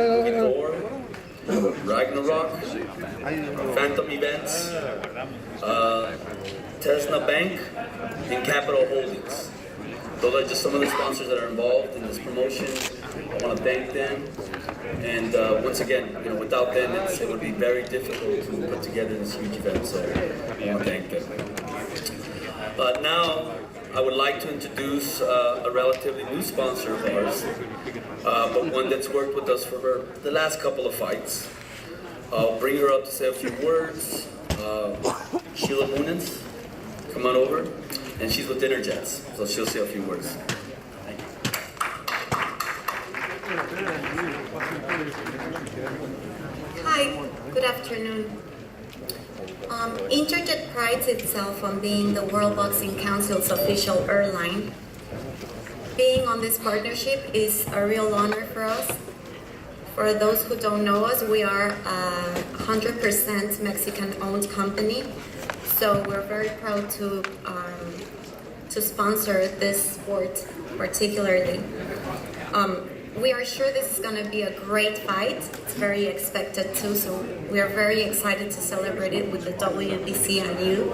Thor, Ragnarok, Phantom Events, Tesla Bank, and Capital Holdings. Those are just some of the sponsors that are involved in this promotion. I want to thank them. And once again, without them, it would be very difficult to put together this huge event. So I want to thank them. Now, I would like to introduce a relatively new sponsor of ours, but one that's worked with us for the last couple of fights. I'll bring her up to say a few words. Sheila Munins, come on over. And she's with Interjets, so she'll say a few words. Thank you. Hi, good afternoon. Interjet prides itself on being the World Boxing Council's official airline. Being on this partnership is a real honor for us. For those who don't know us, we are a 100% Mexican-owned company, so we're very proud to sponsor this sport particularly. We are sure this is going to be a great fight. It's very expected too, so we are very excited to celebrate it with the WBC and you.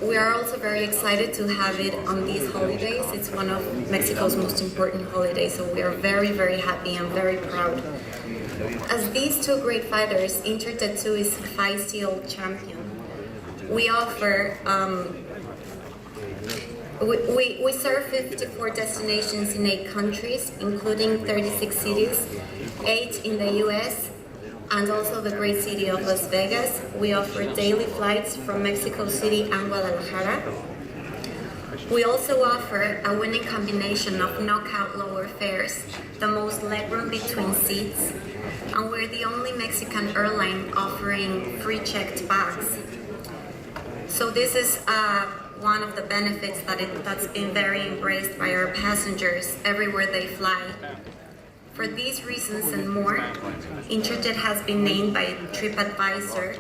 We are also very excited to have it on these holidays. It's one of Mexico's most important holidays, so we are very, very happy and very proud. As these two great fighters, Interjet 2 is a feisty champion. We offer we serve 54 destinations in 8 countries, including 36 cities, 8 in the US, and also the great city of Las Vegas. We offer daily flights from Mexico City and Guadalajara. We also offer a winning combination of knockout lower fares, the most legroom between seats, and we're the only Mexican airline offering free checked bags. So this is one of the benefits that's been very embraced by our passengers everywhere they fly. For these reasons and more, Interjet has been named by TripAdvisor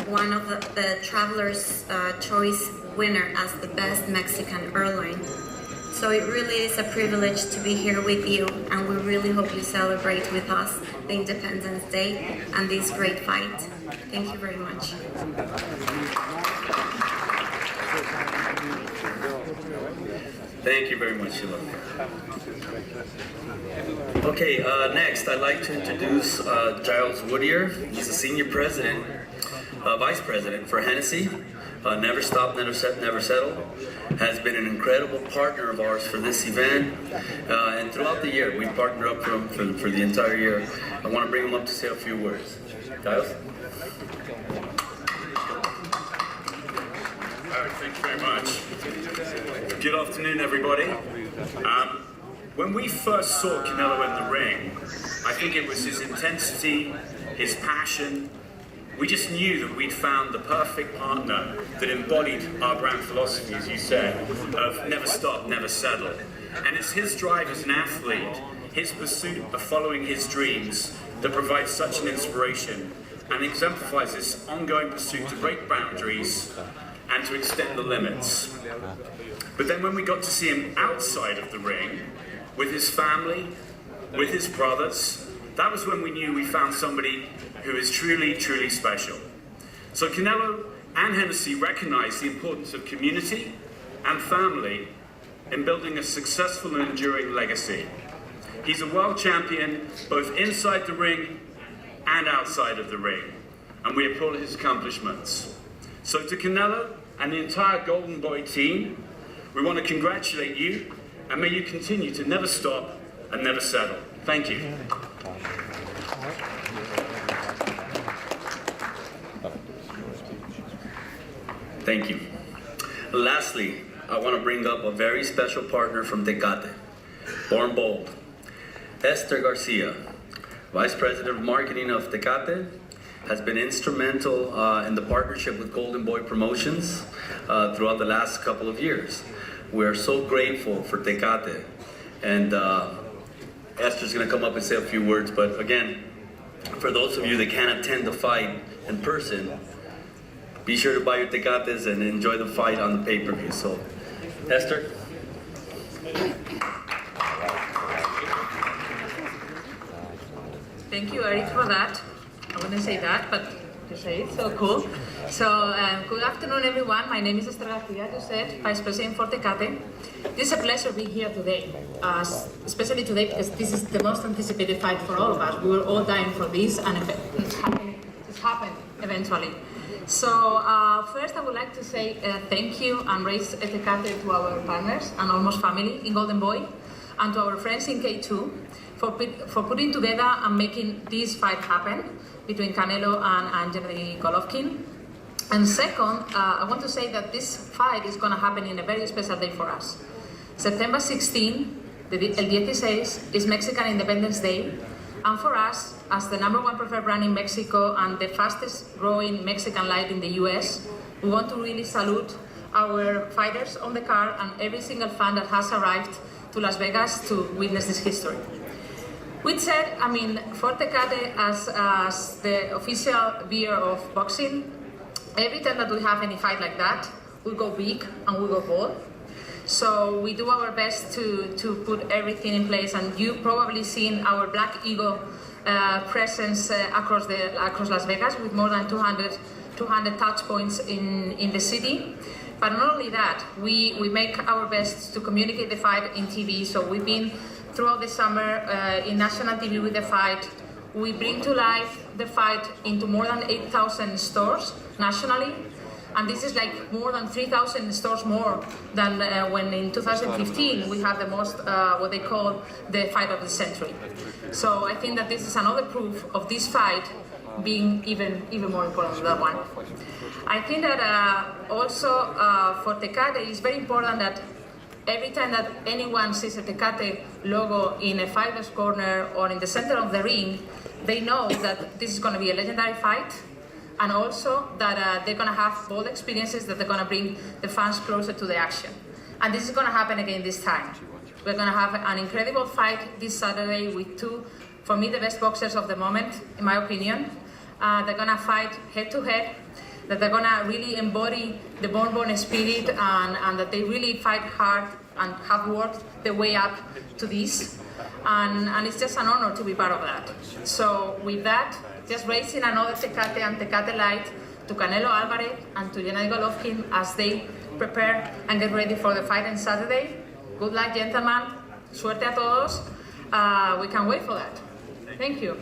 one of the Traveler's Choice winner as the best Mexican airline. So it really is a privilege to be here with you, and we really hope you celebrate with us the Independence Day and this great fight. Thank you very much. Thank you very much, Sheila. Okay, next I'd like to introduce Giles Whittier. He's the Senior President, Vice President for Hennessy. Never Stop, Never Settle. Has been an incredible partner of ours for this event. And throughout the year, we partnered up for the entire year. I want to bring him up to say a few words. Giles? Thank you very much. Good afternoon, everybody. When we first saw Canelo in the ring, I think it was his intensity, his passion. We just knew that we'd found the perfect partner that embodied our brand philosophy, as you said, of never stop, never settle. And it's his drive as an athlete, his pursuit of following his dreams, that provides such an inspiration and exemplifies this ongoing pursuit to break boundaries and to extend the limits. But then when we got to see him outside of the ring, with his family, with his brothers, that was when we knew we found somebody who is truly, truly special. So Canelo and Hennessy recognize the importance of community and family in building a successful and enduring legacy. He's a world champion, both inside the ring and outside of the ring, and we applaud his accomplishments. So to Canelo and the entire Golden Boy team, we want to congratulate you, and may you continue to never stop and never settle. Thank you. Thank you. Lastly, I want to bring up a very special partner from Tecate, Born Bold. Esther Garcia, Vice President of Marketing of Tecate, has been instrumental in the partnership with Golden Boy Promotions throughout the last couple of years. We are so grateful for Tecate, and Esther's going to come up and say a few words, but again, for those of you that can't attend the fight in person, be sure to buy your Tecates and enjoy the fight on the pay-per-view. So, Esther? Thank you, Eric, for that. I wouldn't say that, but you say it, so cool. So, good afternoon, everyone. My name is Esther Garcia, you said, Vice President for Tecate. This is a pleasure being here today, especially today because this is the most anticipated fight for all of us. We were all dying for this, and it's happened eventually. So, first I would like to say thank you and raise Tecate to our partners and almost family in Golden Boy, and to our friends in K2 for putting together and making this fight happen between Canelo and Gennady Golovkin. And second, I want to say that this fight is going to happen in a very special day for us. September 16, el 16, is Mexican Independence Day. And for us, as the #1 preferred brand in Mexico and the fastest growing Mexican light in the US, we want to really salute our fighters on the card and every single fan that has arrived to Las Vegas to witness this history. With said, I mean, for Tecate as the official beer of boxing, every time that we have any fight like that, we go big and we go bold. So we do our best to put everything in place, and you probably seen our Black Eagle presence across Las Vegas with more than 200 touch points in the city. But not only that, we make our best to communicate the fight in TV. So we've been throughout the summer in national TV with the fight. We bring to life the fight into more than 8,000 stores nationally. And this is like more than 3,000 stores more than when in 2015 we had the most, what they call the fight of the century. So I think that this is another proof of this fight being even more important than that one. I think that also for Tecate, it's very important that every time that anyone sees a Tecate logo in a fighter's corner or in the center of the ring, they know that this is going to be a legendary fight, and also that they're going to have bold experiences that they're going to bring the fans closer to the action. And this is going to happen again this time. We're going to have an incredible fight this Saturday with two, for me, the best boxers of the moment, in my opinion. They're going to fight head-to-head, that they're going to really embody the born spirit, and that they really fight hard and have worked their way up to this. And it's just an honor to be part of that. So with that, just raising another Tecate and Tecate Light to Canelo Alvarez and to Gennady Golovkin as they prepare and get ready for the fight on Saturday. Good luck, gentlemen. Suerte a todos. We can't wait for that. Thank you.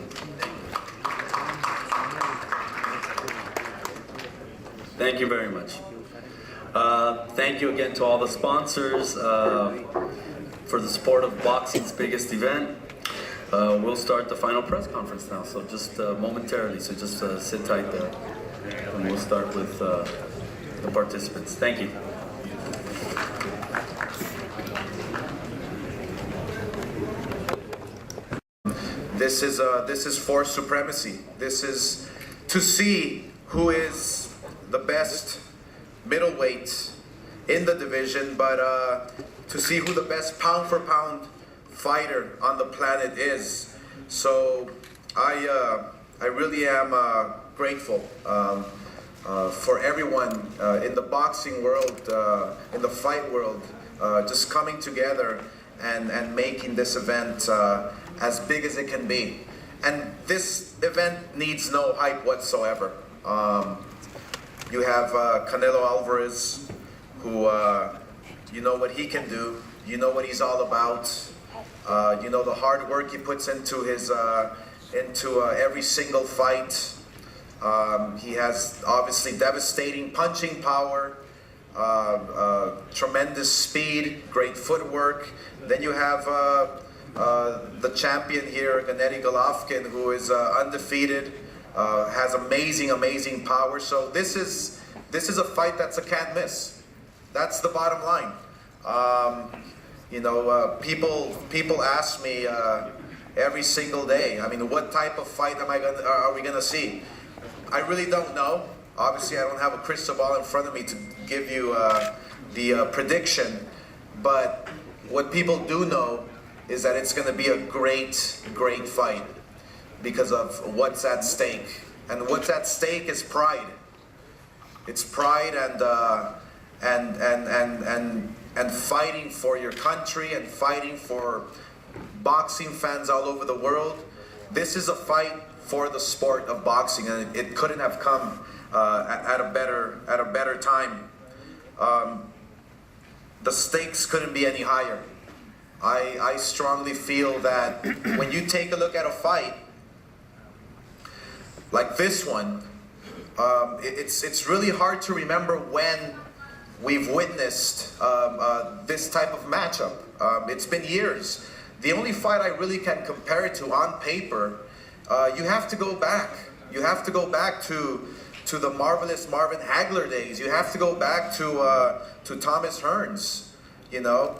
Thank you very much. Thank you again to all the sponsors for the support of boxing's biggest event. We'll start the final press conference now, so just momentarily, so just sit tight there. And we'll start with the participants. Thank you. This is for supremacy. This is to see who is the best middleweight in the division, but to see who the best pound for pound fighter on the planet is. So I really am grateful for everyone in the boxing world, in the fight world, just coming together and making this event as big as it can be. And this event needs no hype whatsoever. You have Canelo Alvarez, who you know what he can do, you know what he's all about, you know the hard work he puts into his every single fight. He has obviously devastating punching power, tremendous speed, great footwork. Then you have the champion here, Gennady Golovkin, who is undefeated, has amazing power. So this is a fight that's a can't miss. That's the bottom line. You know, people ask me every single day, I mean, what type of fight are we gonna see? I really don't know. Obviously, I don't have a crystal ball in front of me to give you the prediction, but what people do know is that it's going to be a great fight because of what's at stake. And what's at stake is pride. It's pride and fighting for your country and fighting for boxing fans all over the world. this is a fight for the sport of boxing, and it couldn't have come at a better time. The stakes couldn't be any higher. I strongly feel that when you take a look at a fight like this one, it's really hard to remember when we've witnessed this type of matchup. It's been years. The only fight I really can compare it to on paper, you have to go back. You have to go back to the marvelous Marvin Hagler days. You have to go back to Thomas Hearns, you know.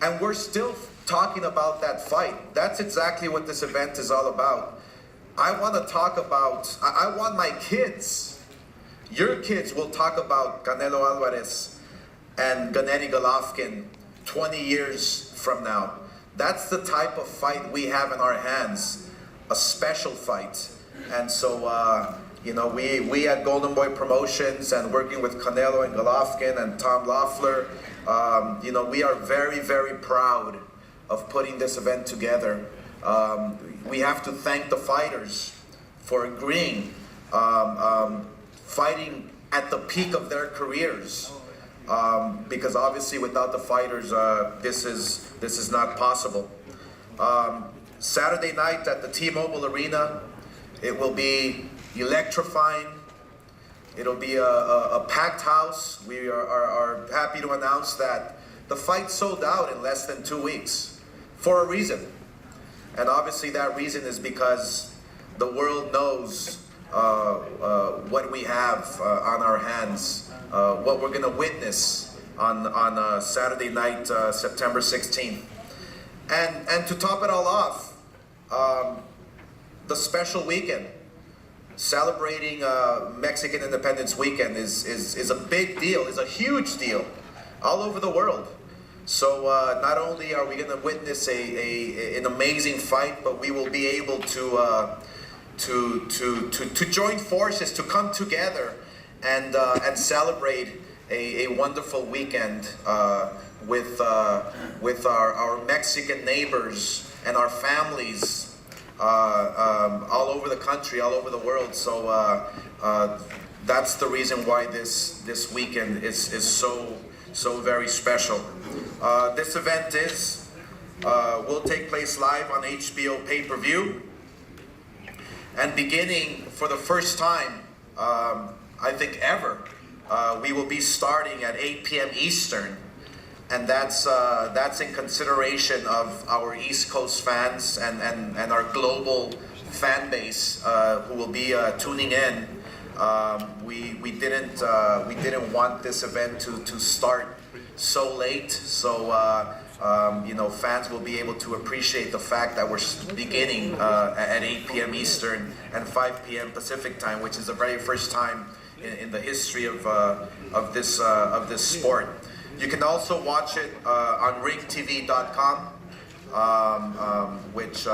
And we're still talking about that fight. That's exactly what this event is all about. I want to talk about, I want my kids, your kids will talk about Canelo Alvarez and Gennady Golovkin 20 years from now. That's the type of fight we have in our hands, a special fight. And so, you know, we at Golden Boy Promotions and working with Canelo and Golovkin and Tom Loeffler, you know, we are very, very proud of putting this event together. We have to thank the fighters for agreeing, fighting at the peak of their careers, because obviously without the fighters, this is not possible. Saturday night at the T-Mobile Arena, it will be electrifying. It'll be a packed house. We are happy to announce that the fight sold out in less than 2 weeks for a reason. And obviously that reason is because the world knows what we have on our hands, what we're going to witness on Saturday night, September 16th. And to top it all off, the special weekend, celebrating Mexican Independence Weekend is a big deal, is a huge deal all over the world. So not only are we going to witness an amazing fight, but we will be able to join forces, to come together and celebrate a wonderful weekend with our Mexican neighbors and our families all over the country, all over the world. So that's the reason why this weekend is so very special. This event will take place live on HBO pay-per-view, and beginning for the first time, I think ever, we will be starting at 8 p.m. Eastern, and that's in consideration of our East Coast fans and our global fan base who will be tuning in. We didn't want this event to start so late, so you know, fans will be able to appreciate the fact that we're beginning at 8 p.m. Eastern and 5 p.m. Pacific time, which is the very first time in the history of this sport. You can also watch it on ringtv.com, which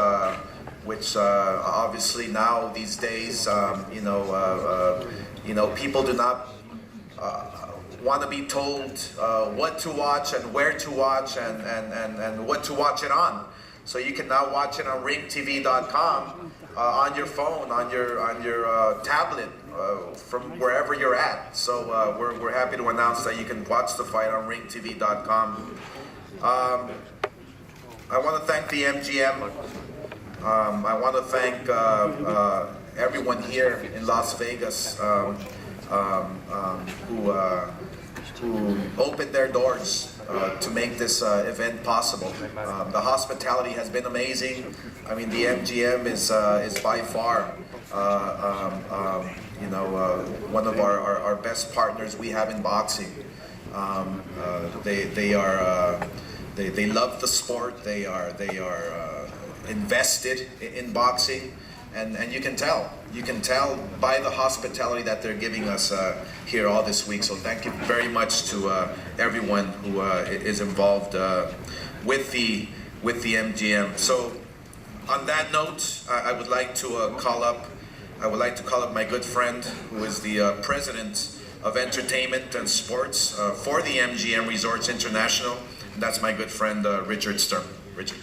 obviously now these days, you know, people do not want to be told what to watch and where to watch and what to watch it on. So you can now watch it on ringtv.com on your phone, on your tablet, from wherever you're at. So we're happy to announce that you can watch the fight on ringtv.com. I want to thank the MGM. I want to thank everyone here in Las Vegas who opened their doors to make this event possible. The hospitality has been amazing. I mean, the MGM is by far you know, one of our best partners we have in boxing. They love the sport. They are invested in boxing, and you can tell by the hospitality that they're giving us here all this week. So thank you very much to everyone who is involved with the MGM. So on that note, I would like to call up my good friend, who is the president of entertainment and sports for the MGM Resorts International. And that's my good friend Richard Sturm. Richard.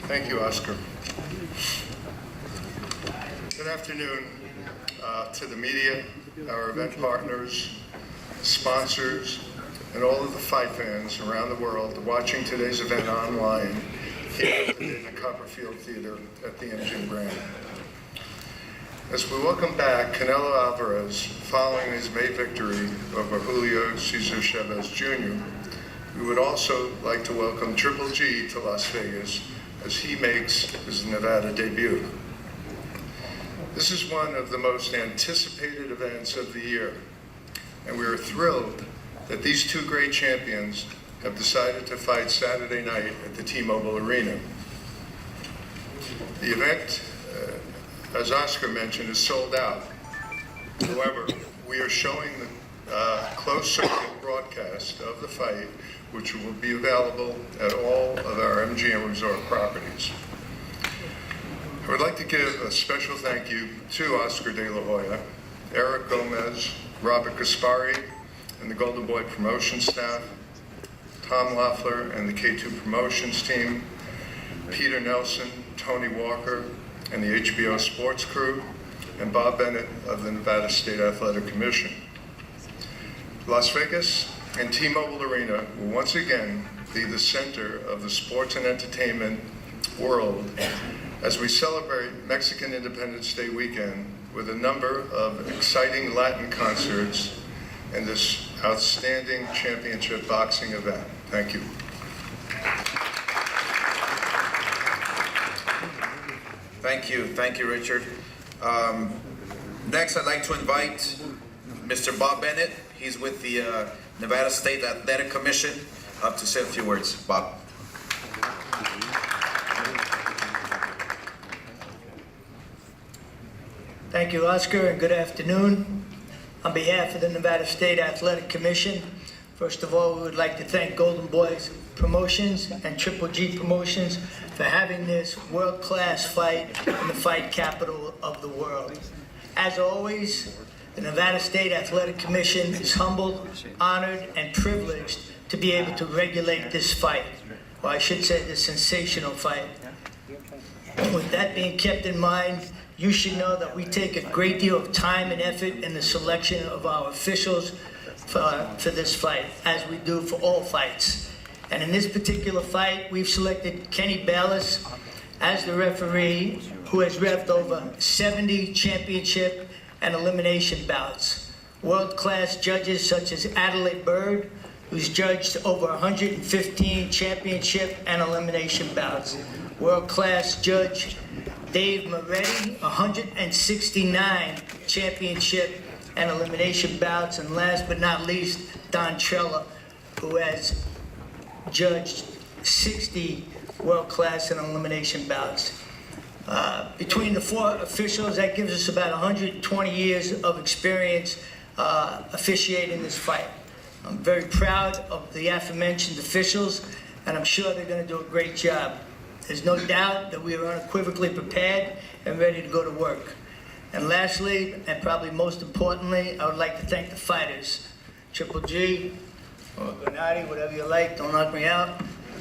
Thank you, Oscar. Good afternoon to the media, our event partners, sponsors, and all of the fight fans around the world watching today's event online here in the Copperfield Theater at the MGM Grand. As we welcome back Canelo Alvarez following his May victory over Julio Cesar Chavez Jr., we would also like to welcome Triple G to Las Vegas as he makes his Nevada debut. This is one of the most anticipated events of the year, and we are thrilled that these two great champions have decided to fight Saturday night at the T-Mobile Arena. The event, as Oscar mentioned, is sold out. However, we are showing the closed circuit broadcast of the fight, which will be available at all of our MGM Resort properties. I would like to give a special thank you to Oscar De La Hoya, Eric Gomez, Robert Gaspari, and the Golden Boy promotion staff, Tom Loeffler and the K2 promotions team, Peter Nelson, Tony Walker, and the HBO sports crew, and Bob Bennett of the Nevada State Athletic Commission. Las Vegas and T-Mobile Arena will once again be the center of the sports and entertainment world as we celebrate Mexican Independence Day weekend with a number of exciting Latin concerts and this outstanding championship boxing event. Thank you. Thank you, Richard. Next, I'd like to invite Mr. Bob Bennett. He's with the Nevada State Athletic Commission, up to say a few words. Bob. Thank you, Oscar, and good afternoon. On behalf of the Nevada State Athletic Commission, first of all, we would like to thank Golden Boys Promotions and Triple G Promotions for having this world-class fight in the fight capital of the world. As always, the Nevada State Athletic Commission is humbled, honored, and privileged to be able to regulate this fight, or I should say this sensational fight. With that being kept in mind, you should know that we take a great deal of time and effort in the selection of our officials for this fight, as we do for all fights. And in this particular fight, we've selected Kenny Bayless as the referee, who has reffed over 70 championship and elimination bouts. World-class judges such as Adelaide Bird, who's judged over 115 championship and elimination bouts. World-class judge Dave Moretti, 169 championship and elimination bouts. And last but not least, Don Trella, who has judged 60 world-class and elimination bouts. Between the four officials, that gives us about 120 years of experience officiating this fight. I'm very proud of the aforementioned officials, and I'm sure they're going to do a great job. There's no doubt that we are unequivocally prepared and ready to go to work. And lastly, and probably most importantly, I would like to thank the fighters, Triple G, or Gennady, whatever you like, don't knock me out,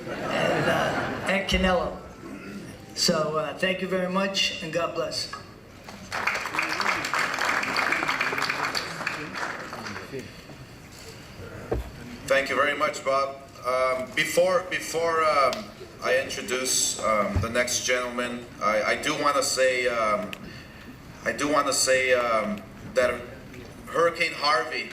and Canelo. So thank you very much, and God bless. Thank you very much, Bob. Before I introduce the next gentleman, I do want to say that Hurricane Harvey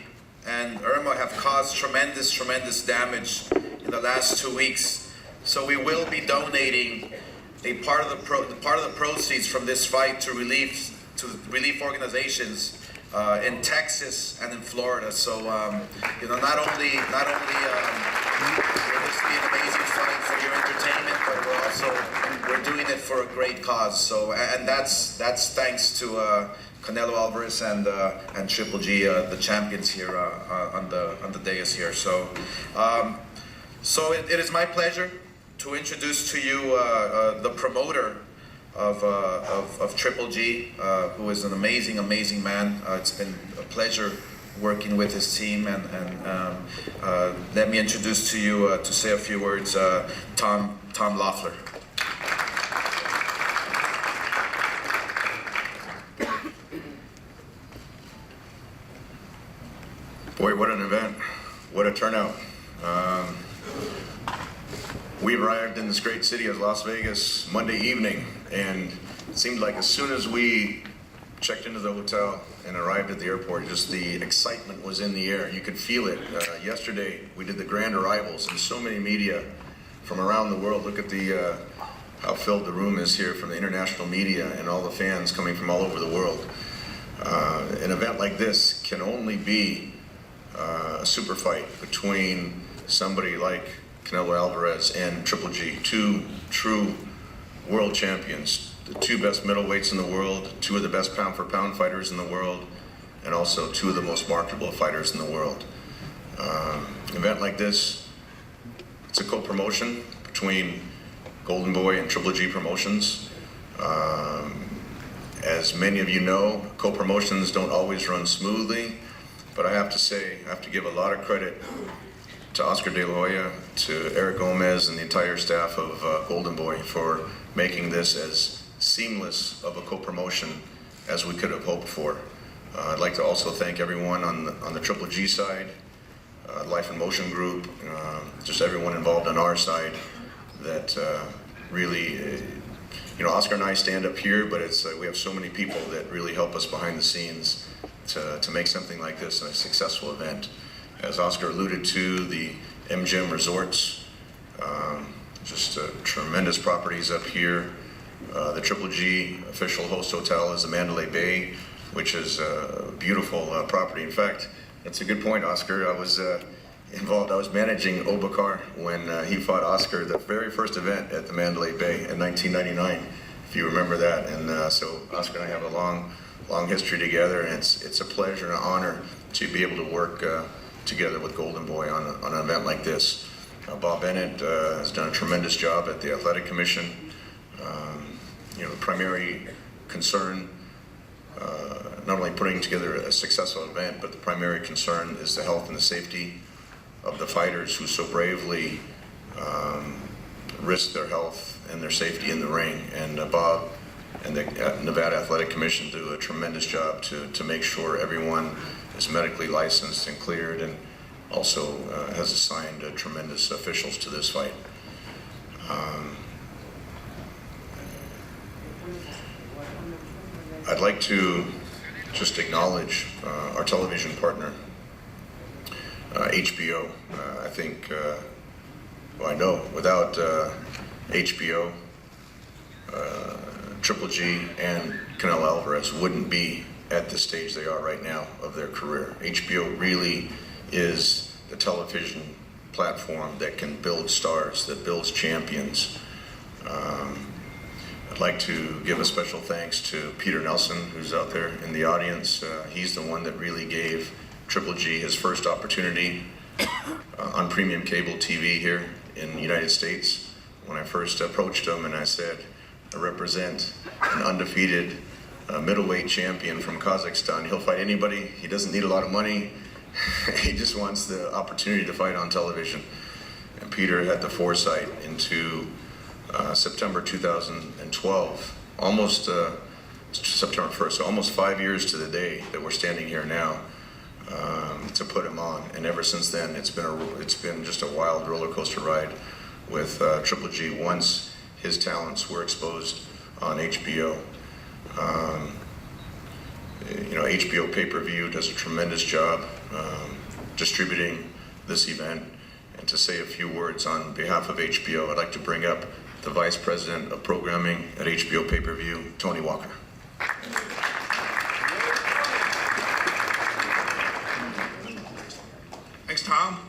and Irma have caused tremendous damage in the last 2 weeks. So we will be donating a part of the proceeds from this fight to relief organizations in Texas and in Florida. So you know, not only will this be an amazing fight for your entertainment, but we're doing it for a great cause. So and that's thanks to Canelo Alvarez and Triple G, the champions here on the dais here. So it is my pleasure to introduce to you the promoter of Triple G, who is an amazing man. It's been a pleasure working with his team, and let me introduce to you, to say a few words, Tom Loeffler. Boy, what an event. What a turnout. We arrived in this great city of Las Vegas Monday evening, and it seemed like as soon as we checked into the hotel and arrived at the airport, just the excitement was in the air. You could feel it. Yesterday, we did the grand arrivals, and so many media from around the world. Look at the how filled the room is here from the international media and all the fans coming from all over the world. An event like this can only be a super fight between somebody like Canelo Alvarez and Triple G, two true world champions, the two best middleweights in the world, two of the best pound-for-pound fighters in the world, and also two of the most marketable fighters in the world. An event like this, it's a co-promotion between Golden Boy and Triple G Promotions. As many of you know, co-promotions don't always run smoothly, but I have to say, I have to give a lot of credit to Oscar De La Hoya, to Eric Gomez, and the entire staff of Golden Boy for making this as seamless of a co-promotion as we could have hoped for. I'd like to also thank everyone on the Triple G side, Life in Motion Group, just everyone involved on our side that really, you know, Oscar and I stand up here, but it's we have so many people that really help us behind the scenes to make something like this a successful event. As Oscar alluded to, the MGM Resorts, just tremendous properties up here. The Triple G official host hotel is the Mandalay Bay, which is a beautiful property. In fact, that's a good point, Oscar. I was involved. I was managing Obakar when he fought Oscar, the very first event at the Mandalay Bay in 1999, if you remember that. And so Oscar and I have a long history together, and it's a pleasure and an honor to be able to work together with Golden Boy on an event like this. Bob Bennett has done a tremendous job at the Athletic Commission. You know, the primary concern, not only putting together a successful event, but the primary concern is the health and the safety of the fighters who so bravely risk their health and their safety in the ring. And Bob and the Nevada Athletic Commission do a tremendous job to make sure everyone is medically licensed and cleared, and also has assigned tremendous officials to this fight. I'd like to just acknowledge our television partner, HBO. I think, well, I know without HBO, Triple G and Canelo Alvarez wouldn't be at the stage they are right now of their career. HBO really is the television platform that can build stars, that builds champions. I'd like to give a special thanks to Peter Nelson, who's out there in the audience. He's the one that really gave Triple G his first opportunity on premium cable TV here in the United States. When I first approached him and I said, I represent an undefeated middleweight champion from Kazakhstan. He'll fight anybody. He doesn't need a lot of money. He just wants the opportunity to fight on television. And Peter had the foresight into September 2012, almost September 1st, so almost 5 years to the day that we're standing here now, to put him on. And ever since then, it's been just a wild roller coaster ride with Triple G once his talents were exposed on HBO. You know, HBO pay-per-view does a tremendous job distributing this event. And to say a few words on behalf of HBO, I'd like to bring up the Vice President of Programming at HBO Pay-Per-View, Tony Walker. Thanks, Tom.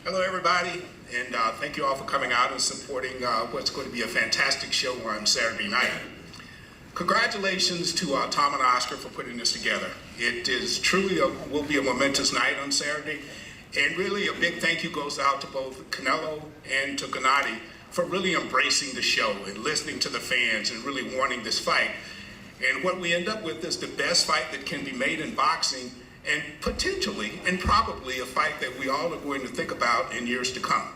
Hello, everybody, and thank you all for coming out and supporting what's going to be a fantastic show on Saturday night. Congratulations to Tom and Oscar for putting this together. It is truly will be a momentous night on Saturday, and really a big thank you goes out to both Canelo and to Gennady for really embracing the show and listening to the fans and really wanting this fight. And what we end up with is the best fight that can be made in boxing, and potentially and probably a fight that we all are going to think about in years to come.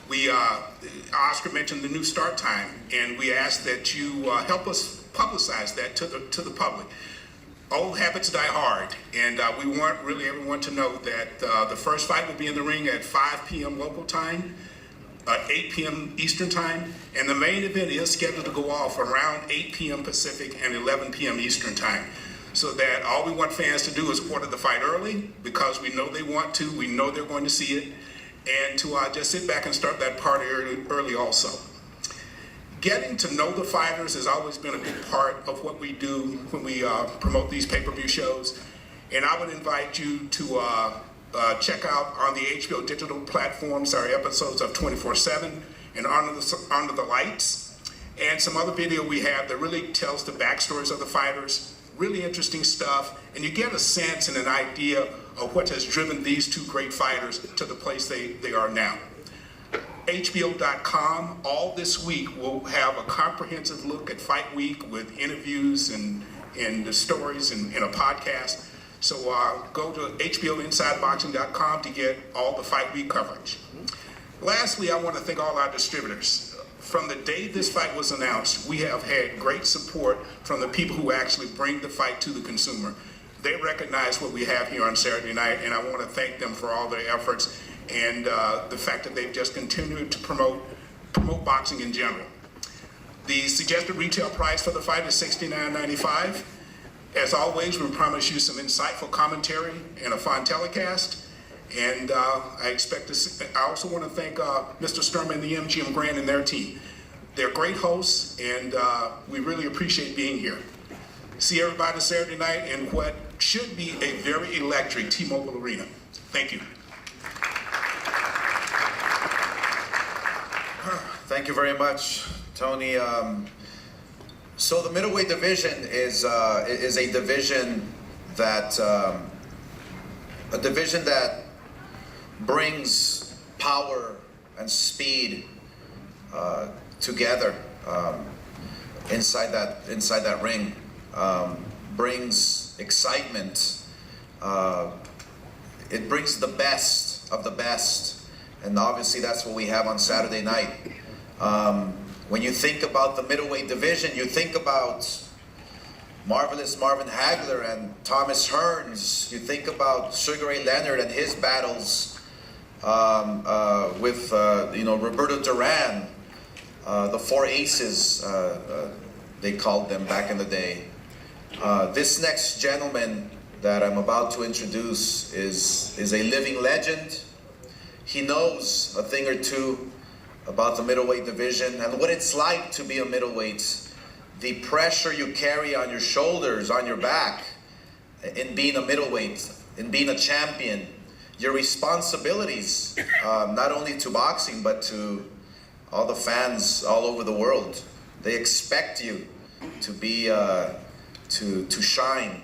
We, Oscar mentioned the new start time, and we ask that you help us publicize that to the public. old habits die hard, and we want really everyone to know that the first fight will be in the ring at 5 p.m. local time, 8 p.m. Eastern time, and the main event is scheduled to go off around 8 p.m. Pacific and 11 p.m. Eastern time. So that all we want fans to do is order the fight early, because we know they want to, we know they're going to see it, and to just sit back and start that party early also. Getting to know the fighters has always been a big part of what we do when we promote these pay-per-view shows. And I would invite you to check out on the HBO digital platforms our episodes of 24/7 and Under the Lights, and some other video we have that really tells the backstories of the fighters, really interesting stuff, and you get a sense and an idea of what has driven these two great fighters to the place they are now. HBO.com, all this week we'll have a comprehensive look at Fight Week with interviews and the stories and a podcast. So go to HBOInsideBoxing.com to get all the Fight Week coverage. Lastly, I want to thank all our distributors. From the day this fight was announced, we have had great support from the people who actually bring the fight to the consumer. They recognize what we have here on Saturday night, and I want to thank them for all their efforts and the fact that they've just continued to promote boxing in general. The suggested retail price for the fight is $69.95. As always, we promise you some insightful commentary and a fun telecast. And I also want to thank Mr. Sturman, the MGM Grand, and their team. They're great hosts, and we really appreciate being here. See everybody Saturday night in what should be a very electric T-Mobile Arena. Thank you. Thank you very much, Tony. So the middleweight division is a division that brings power and speed together inside that ring. Brings excitement. It brings the best of the best, and obviously that's what we have on Saturday night. When you think about the middleweight division, you think about marvelous Marvin Hagler and Thomas Hearns. You think about Sugar Ray Leonard and his battles with Roberto Duran, the Four Aces, they called them back in the day. This next gentleman that I'm about to introduce is a living legend. He knows a thing or two about the middleweight division and what it's like to be a middleweight, the pressure you carry on your shoulders, on your back, in being a middleweight, in being a champion, your responsibilities, not only to boxing, but to all the fans all over the world. They expect you to be, to shine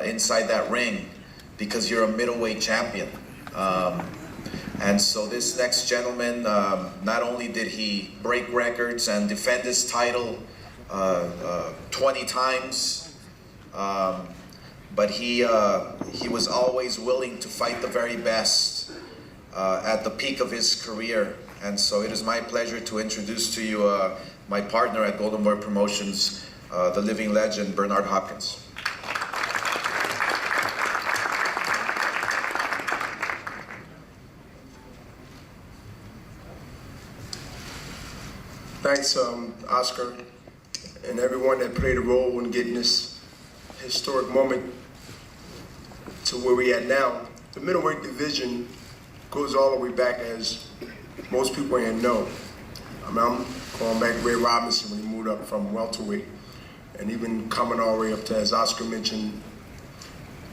inside that ring because you're a middleweight champion. And so this next gentleman, not only did he break records and defend his title 20 times, but he was always willing to fight the very best at the peak of his career. And so it is my pleasure to introduce to you my partner at Golden Boy Promotions, the living legend, Bernard Hopkins. Thanks, Oscar, and everyone that played a role in getting this historic moment to where we at now. The middleweight division goes all the way back, as most people ain't know. I mean, I'm going back to Ray Robinson when he moved up from welterweight, and even coming all the way up to, as Oscar mentioned,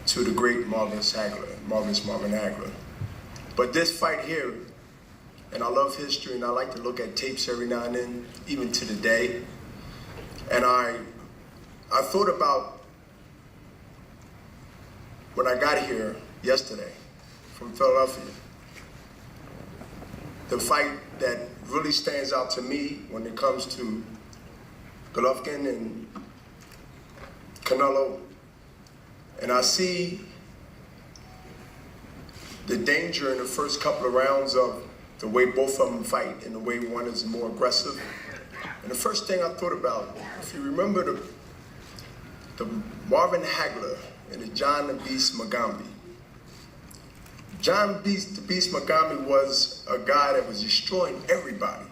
to the great marvelous Marvin Hagler. But this fight here, and I love history, and I like to look at tapes every now and then, even to the day. And I thought about when I got here yesterday from Philadelphia, the fight that really stands out to me when it comes to Golovkin and Canelo. And I see the danger in the first couple of rounds of the way both of them fight and the way one is more aggressive. And the first thing I thought about, if you remember the the Marvin Hagler and the John the Beast Mugambi. John the Beast Mugambi was a guy that was destroying everybody,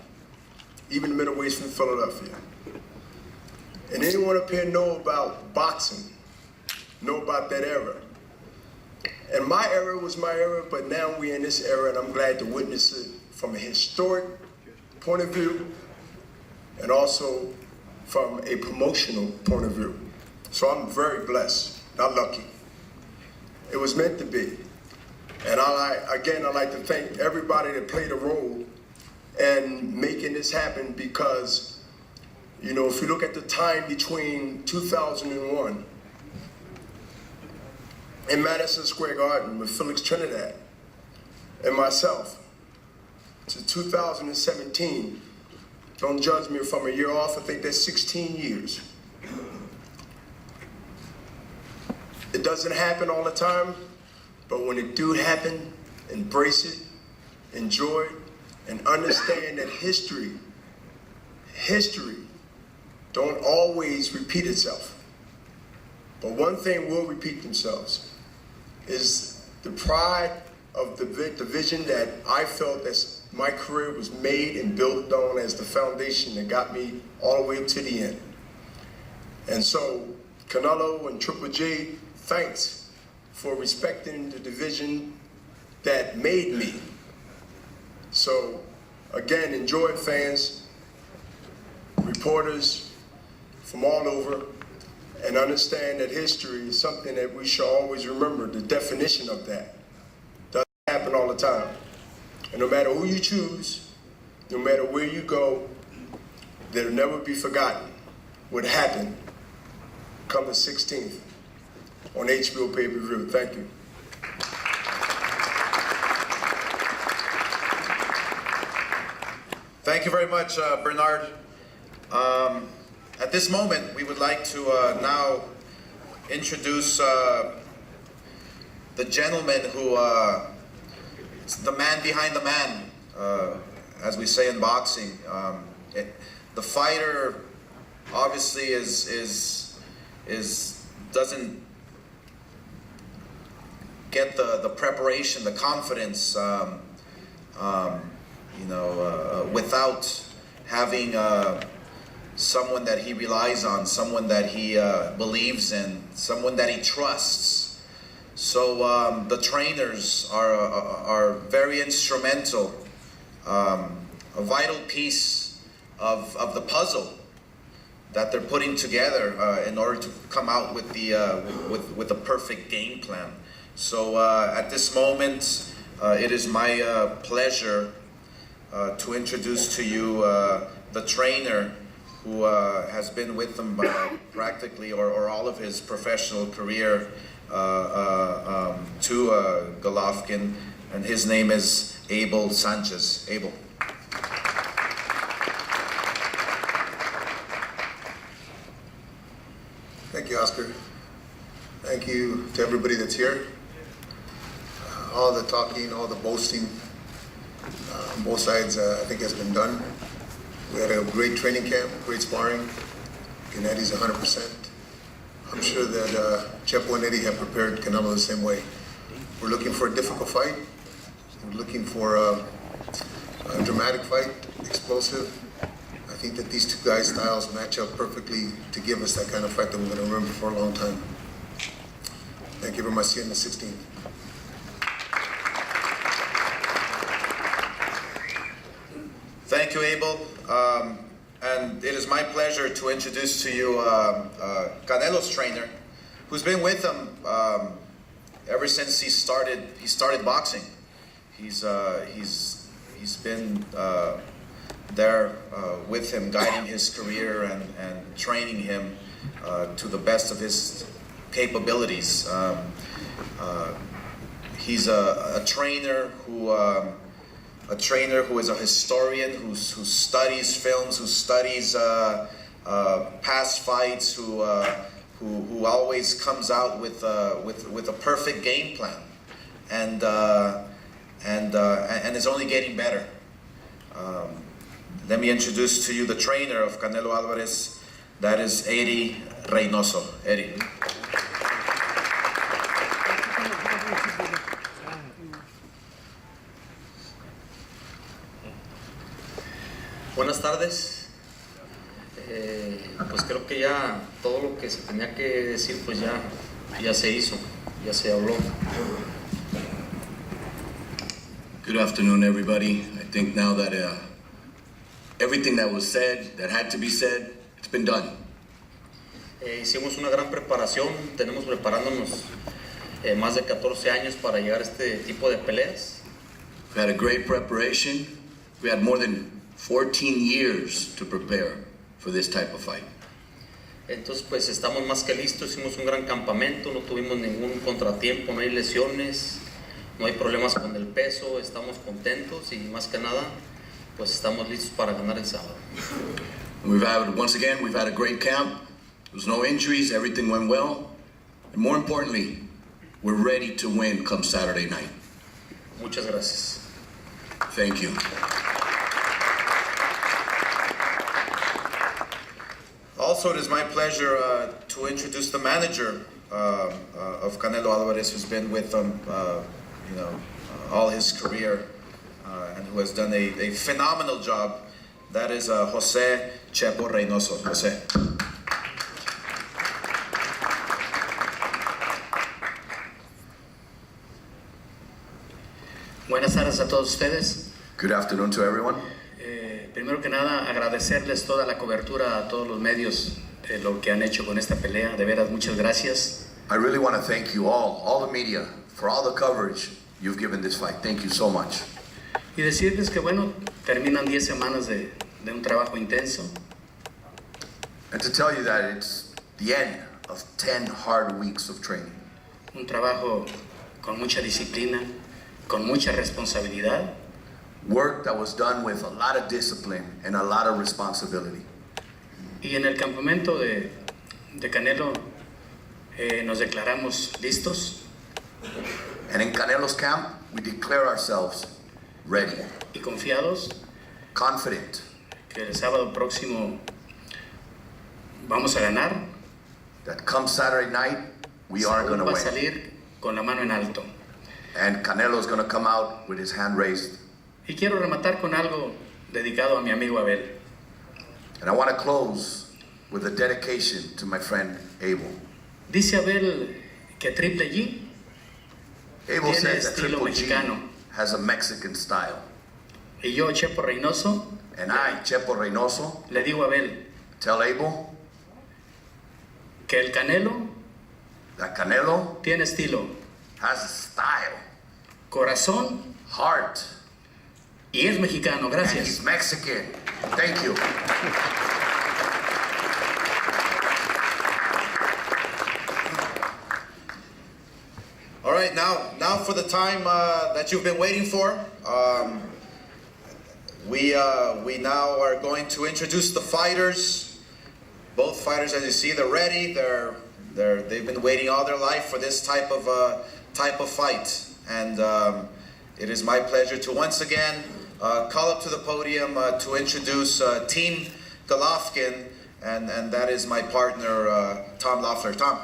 even the middleweights from Philadelphia. And anyone up here know about boxing, know about that era. And my era was my era, but now we're in this era, and I'm glad to witness it from a historic point of view, and also from a promotional point of view. So I'm very blessed, not lucky. It was meant to be. And I'd like to thank everybody that played a role in making this happen, because, you know, if you look at the time between 2001 in Madison Square Garden with Felix Trinidad and myself to 2017, don't judge me if I'm a year off, I think that's 16 years. It doesn't happen all the time, but when it do happen, embrace it, enjoy it, and understand that history don't always repeat itself. But one thing will repeat themselves is the pride of the vision that I felt that my career was made and built on as the foundation that got me all the way to the end. And so, Canelo and Triple G, thanks for respecting the division that made me. So, again, enjoy it, fans, reporters from all over, and understand that history is something that we should always remember, the definition of that. Doesn't happen all the time. And no matter who you choose, no matter where you go, there'll never be forgotten what happened come the 16th on HBO pay-per-view. Thank you. Thank you very much, Bernard. At this moment, we would like to now introduce the gentleman who, the man behind the man, as we say in boxing. The fighter obviously doesn't get the preparation, the confidence, without having someone that he relies on, someone that he believes in, someone that he trusts. So the trainers are very instrumental, a vital piece of the puzzle that they're putting together in order to come out with the perfect game plan. So at this moment, it is my pleasure to introduce to you the trainer who has been with them practically or all of his professional career to Golovkin, and his name is Abel Sanchez. Abel. Thank you, Oscar. Thank you to everybody that's here. All the talking, all the boasting on both sides, I think has been done. We had a great training camp, great sparring. Gennady's 100%. I'm sure that Chepo and Eddie have prepared Canelo the same way. We're looking for a difficult fight. We're looking for a dramatic fight, explosive. I think that these two guys' styles match up perfectly to give us that kind of fight that we're going to remember for a long time. Thank you very much. See you on the 16th. Thank you, Abel. And it is my pleasure to introduce to you Canelo's trainer, who's been with him ever since he started boxing. He's been there with him, guiding his career and training him to the best of his capabilities. He's a trainer who is a historian, who studies films, who studies past fights, who always comes out with a perfect game plan, and is only getting better. Let me introduce to you the trainer of Canelo Alvarez, That is Eddie Reynoso. Eddie. Buenas tardes. Pues creo que ya todo lo que se tenía que decir pues ya se hizo, ya se habló. Good afternoon, everybody. I think now that everything that was said, that had to be said, it's been done. Hicimos una gran preparación, tenemos preparándonos más de 14 años para llegar a este tipo de peleas. We had a great preparation. We had more than 14 years to prepare for this type of fight. Entonces pues estamos más que listos, hicimos un gran campamento, no tuvimos ningún contratiempo, no hay lesiones, no hay problemas con el peso, estamos contentos y más que nada pues estamos listos para ganar el sábado. Once again, we've had a great camp. There's no injuries, everything went well. And more importantly, we're ready to win come Saturday night. Muchas gracias. Thank you. Also, it is my pleasure to introduce the manager of Canelo Alvarez, who's been with him, all his career, and who has done a phenomenal job. That is Jose Chepo Reynoso. Jose. Buenas tardes a todos ustedes. Good afternoon to everyone. Primero que nada, agradecerles toda la cobertura a todos los medios de lo que han hecho con esta pelea. De veras, muchas gracias. I really want to thank you all the media, for all the coverage you've given this fight. Thank you so much. Y decirles que, bueno, terminan 10 semanas de un trabajo intenso. And to tell you that it's the end of 10 hard weeks of training. Un trabajo con mucha disciplina, con mucha responsabilidad. Work that was done with a lot of discipline and a lot of responsibility. Y en el campamento de Canelo nos declaramos listos. And in Canelo's camp, we declare ourselves ready. Y confiados. Confident. Que el sábado próximo vamos a ganar. That come Saturday night, we are going to win. Va a salir con la mano en alto. And Canelo is going to come out with his hand raised. Y quiero rematar con algo dedicado a mi amigo Abel. And I want to close with a dedication to my friend Abel. Dice Abel que Triple G Abel tiene says that estilo Triple G mexicano. has a Mexican style. Y yo, Chepo Reynoso, And I, Chepo Reynoso, le digo a Abel tell Abel que el Canelo that Canelo tiene estilo, has a style, corazón heart, y es mexicano. and Gracias. he's Mexican. Thank you. All right, now for the time that you've been waiting for. We now are going to introduce the fighters. Both fighters, as you see, they're ready. They've been waiting all their life for this type of fight, and it is my pleasure to once again call up to the podium to introduce Team Golovkin, and that is my partner Tom Loeffler. Tom.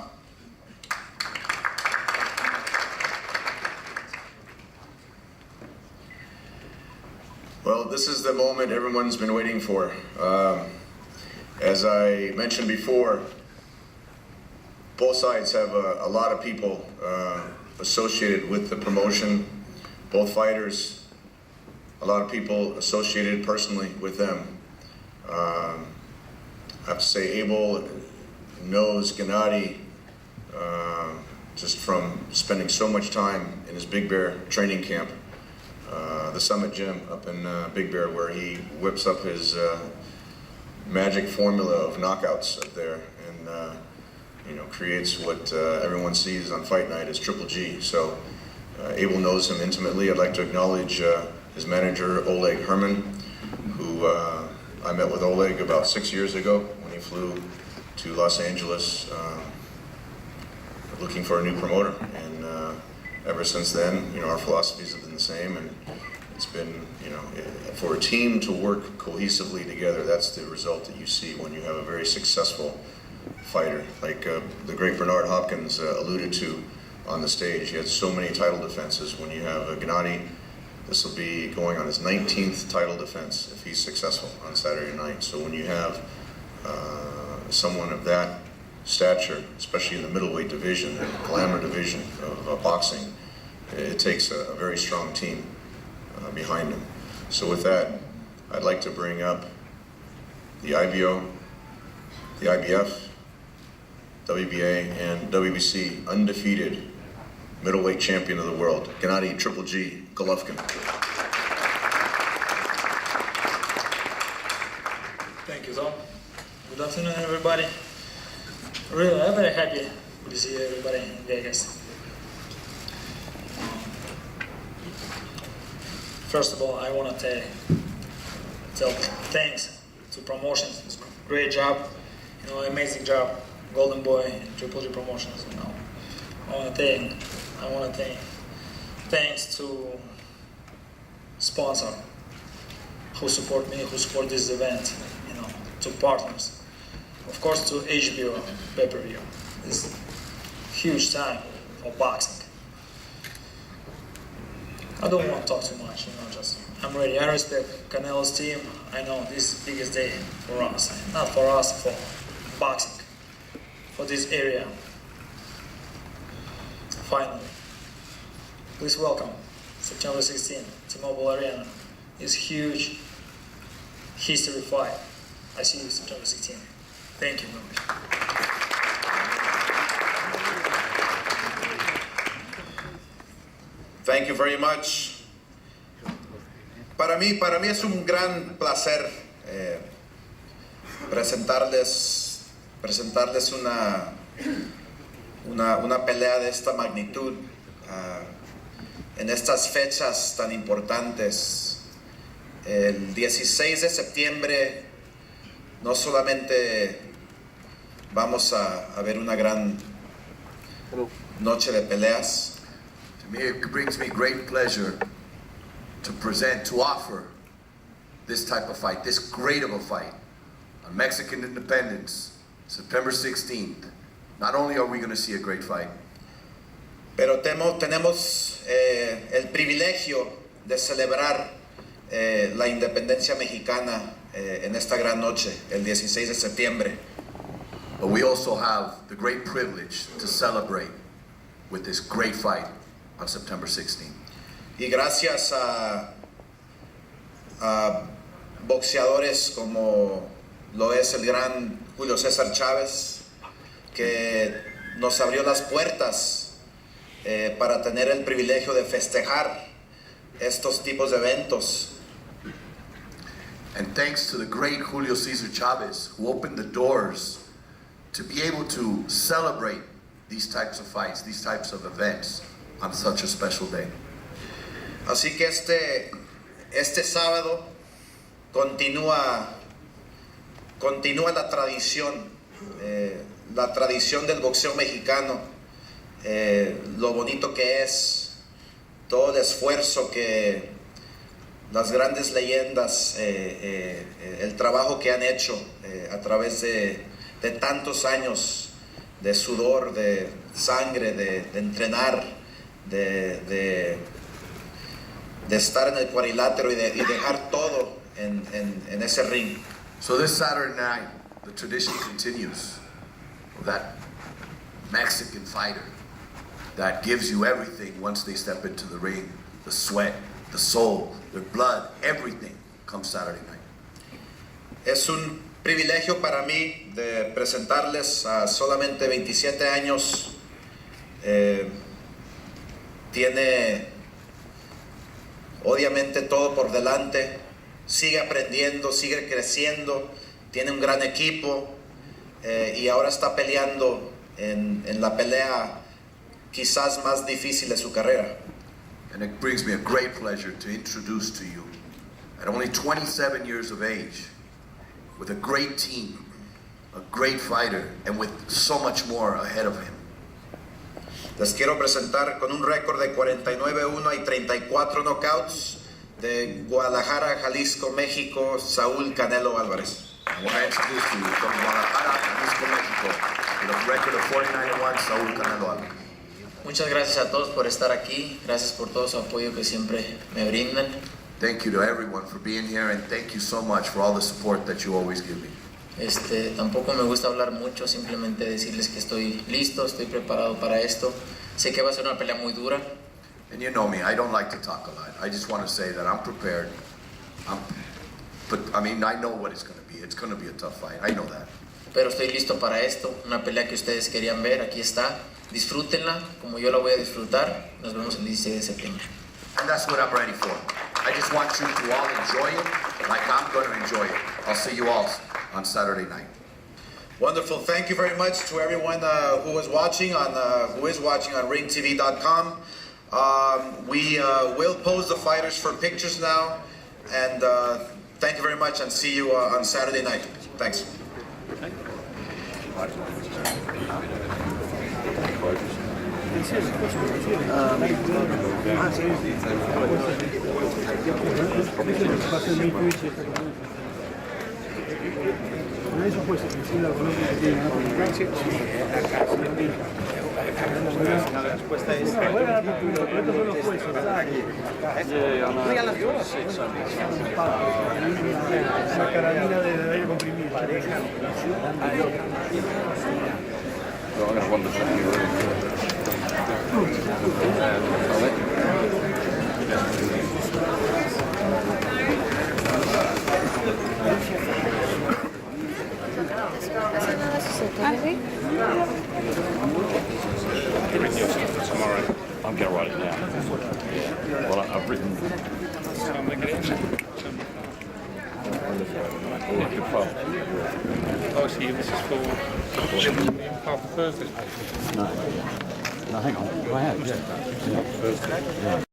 Well, this is the moment everyone's been waiting for. As I mentioned before, both sides have a lot of people associated with the promotion. Both fighters, a lot of people associated personally with them. I have to say, Abel knows Gennady just from spending so much time in his Big Bear training camp. The Summit Gym up in Big Bear, where he whips up his magic formula of knockouts up there, and creates what everyone sees on fight night as Triple G. So Abel knows him intimately. I'd like to acknowledge his manager Oleg Herman, who I met with Oleg about 6 years ago when he flew to Los Angeles looking for a new promoter, and ever since then, our philosophies have been the same, and It's been, you know, for a team to work cohesively together, that's the result that you see when you have a very successful fighter. Like the great Bernard Hopkins alluded to on the stage. He had so many title defenses. When you have Gennady, this will be going on his 19th title defense if he's successful on Saturday night. So when you have someone of that stature, especially in the middleweight division, the glamour division of boxing, it takes a very strong team behind him. So with that, I'd like to bring up the IBO, the IBF, WBA, and WBC undefeated middleweight champion of the world, Gennady Triple G Golovkin. Thank you, Tom. Good afternoon, everybody. Really, I'm very happy to see everybody in Vegas. First of all, I want to tell thanks to promotions. It's a great job, you know, amazing job. Golden Boy, Triple G Promotions, you know. I want to thank thanks to sponsor who support me, who support this event, you know, to partners. Of course, to HBO pay-per-view. It's huge time for boxing. I don't want to talk too much, you know, just I'm ready. I respect Canelo's team. I know this is the biggest day for us. Not for us, for boxing. For this area. Finally. Please welcome September 16th, T-Mobile Arena. It's huge history fight. I see you September 16th. Thank you very much. Thank you very much. Para mí es un gran placer presentarles una pelea de esta magnitud en estas fechas tan importantes. El 16 de septiembre no solamente vamos a ver una gran noche de peleas. To me, it brings me great pleasure to offer this type of fight, this great of a fight, on Mexican independence, September 16th. Not only are we going to see a great fight, pero tenemos el privilegio de celebrar la independencia mexicana en esta gran noche, el 16 de septiembre. but we also have the great privilege to celebrate with this great fight on September 16th. Y gracias a boxeadores como lo es el gran Julio César Chávez, que nos abrió las puertas para tener el privilegio de festejar estos tipos de eventos. And thanks to the great Julio Cesar Chavez, who opened the doors to be able to celebrate these types of fights, these types of events on such a special day. Así que este sábado continúa la tradición del boxeo mexicano, lo bonito que es, todo el esfuerzo que las grandes leyendas, el trabajo que han hecho a través de tantos años de sudor, de sangre, de entrenar, de estar en el cuadrilátero y dejar todo en ese ring. So this Saturday night, the tradition continues of that Mexican fighter that gives you everything once they step into the ring, the sweat, the soul, their blood, everything comes Saturday night. Es un privilegio para mí de presentarles a solamente 27 años. Tiene obviamente todo por delante, sigue aprendiendo, sigue creciendo, tiene un gran equipo y ahora está peleando en la pelea quizás más difícil de su carrera. And it brings me a great pleasure to introduce to you, at only 27 years of age, with a great team, a great fighter, and with so much more ahead of him. Les quiero presentar con un récord de 49-1 y 34 knockouts de Guadalajara, Jalisco, México, Saúl Canelo Alvarez. I want to introduce to you from Guadalajara, Jalisco, Mexico, with a record of 49-1, Saúl Canelo Alvarez. Muchas gracias a todos por estar aquí, gracias por todo su apoyo que siempre me brindan. Thank you to everyone for being here, and thank you so much for all the support that you always give me. Tampoco me gusta hablar mucho, simplemente decirles que estoy listo, estoy preparado para esto. Sé que va a ser una pelea muy dura. And you know me, I don't like to talk a lot. I just want to say that I'm prepared. But I mean, I know what it's going to be. It's going to be a tough fight. I know that. Pero estoy listo para esto, una pelea que ustedes querían ver, aquí está. Disfrútenla como yo la voy a disfrutar. Nos vemos el 16 de septiembre. And that's what I'm ready for. I just want you to all enjoy it like I'm going to enjoy it. I'll see you all on Saturday night. Wonderful. Thank you very much to everyone who is watching on ringtv.com. We will pose the fighters for pictures now, and thank you very much, and see you on Saturday night. Thanks. La respuesta es... La carabina de aire comprimido. I'm going to write it down. Well, I've written... Oh, see, this is for Thursday. No, hang on. I have, yeah. Thursday. Yeah.